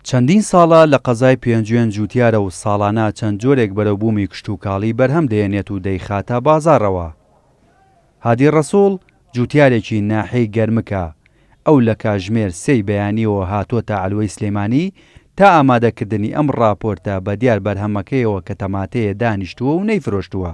چەندین ساڵە لە قەزای پێنجوێن جوتیارە و ساڵانە چەند جۆرێک بەرەوبوومی کشت و کاڵی بەرهەم دێنێت و دەیخاتە بازاڕەوە. هادی ڕەسوڵ جوتیارێکی ناحەی گەرمکە ئەو لە کاژمێر 3 بەیانیەوە هاتووەتە عەلوەی سلێمانی تا ئامادەکردنی ئەم ڕاپۆرتە بە دیار بەرهەمەکەیەوە کە تەماتەیە دانیشتووە و نەیفرۆشتووە.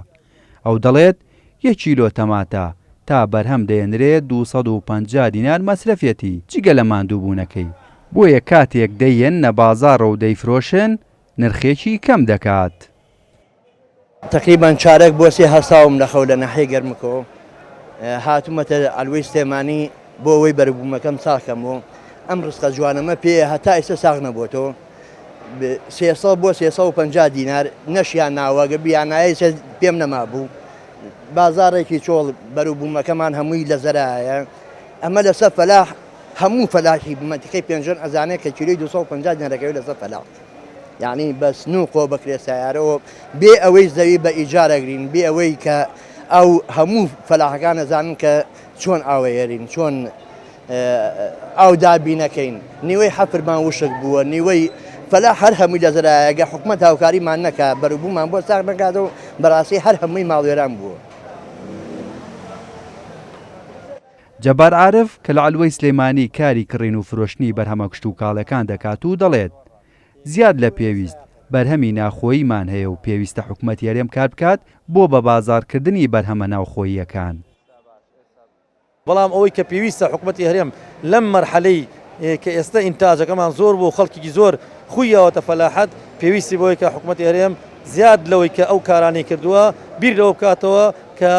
ئەو دەڵێت 1 کیلۆ تەماتە تا بەرهەم دێنرێت 250 دینار مەسرەفێتی جگە لە ماندووبوونەکەی. بۆیە کاتێک دەیەن نە بازاڕە و دەیفرۆشن نرخێکی کەم دەکات. تقریبان چارەک بۆ 3 هەساوم لەخەو لە ناحیە گەرمکەوە هاتوومەتە عەلوەی سلێمانی بۆ ئەوەی بەرەبوومەکەم ساکەمەوە. ئەم ڕستقە جوانەمە پێ هەتا ئێستا ساغ نەبووەتەوە 300 بۆ 350 دینار نەشیان ناوەگە بیانایە پێم نەما بوو. بازارێکی چۆڵ بەرەبوومەکەمان هەمووی لە زەرایە. ئەمە لەسەر فەلاح هەموو فەلاحی منتیقەی پێنجۆن ئەزانێت کە کیلۆی 250 دینارەکەوێت لەسەر فەلاح. یعنی بە سنووقۆ بکرێت سیارەوە بێ ئەوەی زەوی بە ئیجارەگرین بێ ئەوەی کە ئەو هەموو فەلاحەکان ئەزانن کە چۆن ئاوەیەرین چۆن ئاو دابینەکەین. نیوەی حەفرمان وشک بووە نیوەی فەلاح هەر هەمووی لە زەرایەگە حکومەت هاوکاریمان نەکا بەرەبوومان بۆ ساغ نەکاتەوە بەڕاستی هەر هەمووی ماڵوێران بووە. جەبار عارف کە لە عەلوەی سلێمانی کاری کڕین و فرۆشتنی بەرهەمە کشت و کاڵەکان دەکات و دەڵێت زیاد لە پێویست بەرهەمی ناوخۆییمان هەیە و پێویستە حکومەت یاریێم کار بکات بۆ بە بازارکردنی بەرهەمە ناوخۆییەکان. بەڵام ئەوەی کە پێویستە حکومەتی هەرێم لەم مەرحەلەی کە ئێستا ئینتاجەکەمان زۆر بۆ خەڵکێکی زۆر خۆیەوەتە فەلاحەت پێویستی بۆی کە حکومەتی هەرێم زیاد لەوەی کە ئەو کارانی کردووە بیر لەوە بکاتەوە کە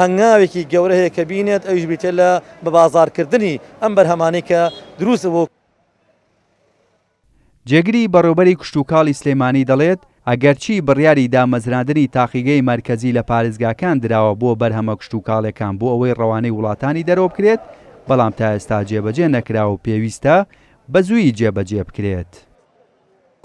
هەنگاوێکی گەورە هەیە کە بینێت ئەویش بریتێت لە بە بازارکردنی ئەم بەرهەمانەی کە دروستە بۆ. جێگری بەڕێوەبەری کشت و کاڵی سلێمانی دەڵێت ئەگەرچی بڕیاری دامەزراندنی تاقیگەی مەرکەزی لە پارێزگاکان دراوە بۆ بەرهەمە کشت و کاڵەکان بۆ ئەوەی ڕەوانەی وڵاتانی دەرەوە بکرێت بەڵام تا ئێستا جێبەجێ نەکراوە و پێویستە بە زووی جێبەجێ بکرێت.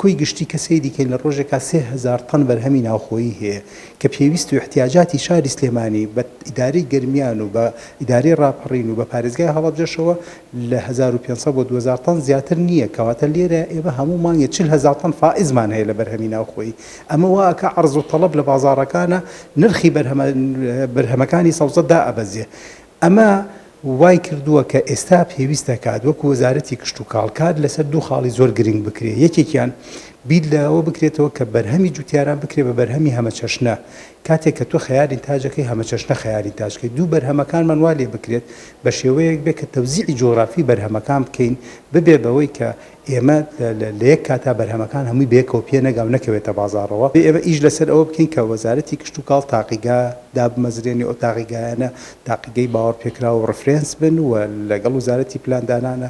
کۆی گشتی کەسەی دیکەین لە ڕۆژێکا 3000 تەن بەرهەمی ناوخۆیی هەیە کە پێویست و احتیاجاتی شاری سلێمانی بە ئیدارەی گەرمیان و بە ئیدارەی ڕاپەڕین و بە پارێزگای هەڵەبجەشەوە لە 1500 بۆ 2000 تەن زیاتر نییە کەواتە لێرە ئێمە هەموو مانگێ 40000 تەن فائزمان هەیە لە بەرهەمی ناوخۆیی. ئەمە واکە عەرز و تەڵەب لە بازاڕەکانە نرخی بەرهەمەکانی سەوزە دائەبەزێ. ئەمە وای کردووە کە ئێستا پێویست دەکات وەکو وەزارەتی کشت و کاڵکات لەسەر 2 خاڵی زۆر گرنگ بکرێت. یەکێکیان بیر لەوە بکرێتەوە کە بەرهەمی جوتیاران بکرێت بە بەرهەمی هەمە چەشنە. کاتێک کە تۆ خەیاری تاجەکەی هەمە چەشنە خەیاری تاجکەی 2 بەرهەمەکانمان وا لێ بکرێت بە شێوەیەک بێت کە تەوزیعی جۆغرافی بەرهەمەکان بکەین ببێ بەوەی کە ئێمە لە یەک کاتا بەرهەمەکان هەمووی بێکەوە پێ نەگاو نەکەوێتە بازاڕەوە. ئێمە ئیش لەسەر ئەوە بکەین کە وەزارەتی کشت و کاڵ تاقیگا دابمەزرێنی ئەو تاقیگایانە تاقیگەی باوەڕ پێکراوە و ڕفرێنس بن و لەگەڵ وزارەتی پلاندانانە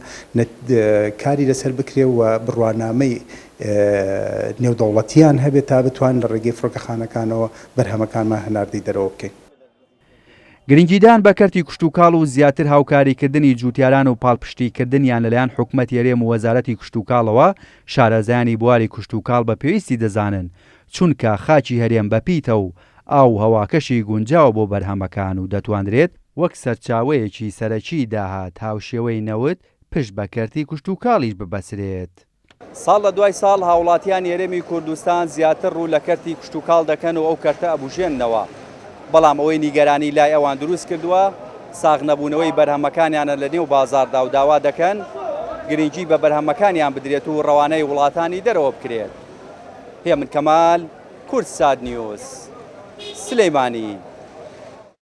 کاری لەسەر بکرێ و بڕوانامەی نێودەوڵەتیان هەبێت تا بتوان لە ڕێگەی فڕۆکەخانەکانەوە بەرهەمەکانمان هەناردەی دەرەوە بکەین. گرنگیدان بە کەرتی کشت و کاڵ و زیاتر هاوکاریکردنی جوتیاران و پاڵپشتیکردنیان لەلایەن حکومەت یاریێم و وەزارەتی کشت و کاڵەوە شارەزایانی بواری کشت و کاڵ بە پێویستی دەزانن چونکە خاچی هەرێم بەپیتە و ئاو هەواکەشی گونجاو بۆ بەرهەمەکان و دەتوانرێت وەک سەرچاوەیەکی سەرەکی داهات هاوشێوەی نەوت پشت بە کەرتی کشت و کاڵیش ببەسرێت. ساڵ لە دوای ساڵ هاوڵاتیان یاریێمی کوردستان زیاتر ڕوو لە کەرتی کشت و کاڵ دەکەن و ئەو کەرتە ئەبوژێننەوە. بەڵام ئەوەی نیگەرانی لای ئەوان دروست کردووە ساغ نەبوونەوەی بەرهەمەکانیانە لە نێو بازاردا و داوا دەکەن گرنگی بە بەرهەمەکانیان بدرێت و ڕەوانەی وڵاتانی دەرەوە بکرێت. هێمن کەمال، کوردسات نیوز، سلێمانی.